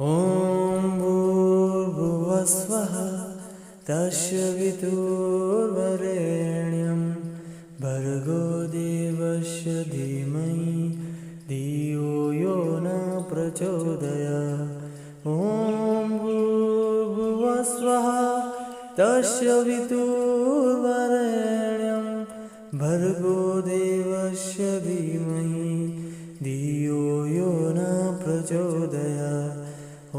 ॐ भूर्भुवस्वः तस्य वितुर्वरेण्यं भर्गो देवस्य धीमहि धियो यो न प्रचोदयात्। ॐ भूर्भुवस्वः तस्य वितुर्वरेण्यं भर्गो देवस्य धीमहि धियो यो न प्रचोदयात्। ॐ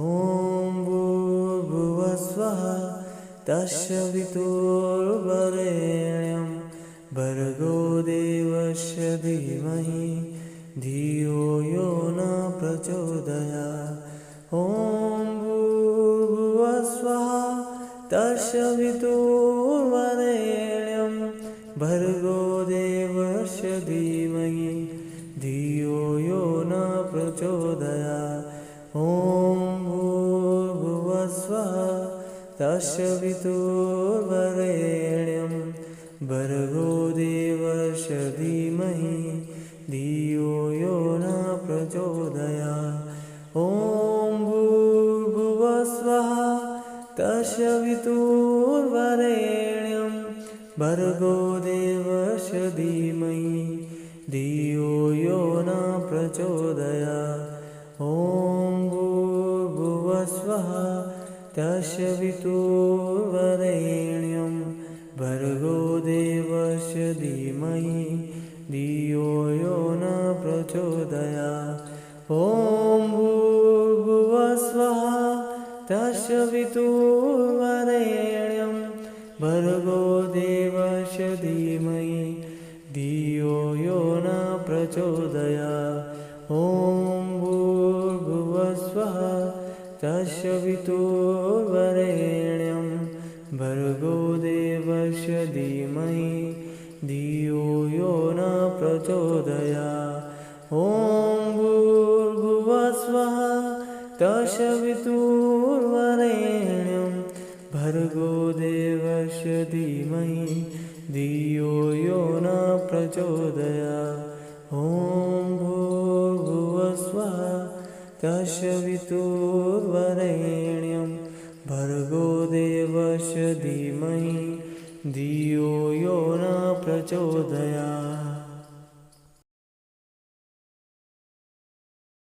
भूर्भुवस्वः तस्य वितुर्वरेण्यं भर्गो देवस्य धीमहि धियो यो न प्रचोदयात्। ॐ भूर्भुवस्वः तस्य वितुर्वरेण्यं भर्गो देवस्य धीमहि धियो यो न प्रचोदयात्। ॐ भूर्भुवस्वः तस्य वितुर्वरेण्यं भर्गो देवस्य धीमहि धियो यो न प्रचोदयात्। ॐ भूर्भुवस्वः तस्य वितुर्वरेण्यं भर्गो देवस्य धीमहि धियो यो न प्रचोदयात्। ॐ भूर्भुवस्वः तस्य वितुर्वरेण्यं भर्गो देवस्य धीमहि धियो यो न प्रचोदयात्। ॐ भूर्भुवस्वः तस्य वितुर्वरेण्यं भर्गो देवस्य धीमहि धियो यो न प्रचोदयात्। ॐ भूर्भुवस्वः तस्य वितुर्वरेण्यं भर्गो देवस्य धीमहि धियो यो न प्रचोदयात्। ॐ भूर्भुवस्वः तस्य वितुर्वरेण्यं भर्गो देवस्य धीमहि धियो यो न प्रचोदयात्। ॐ भूर्भुवस्वः तस्य वितुर्वरेण्यं भर्गो देवस्य धीमहि धियो यो न प्रचोदयात्।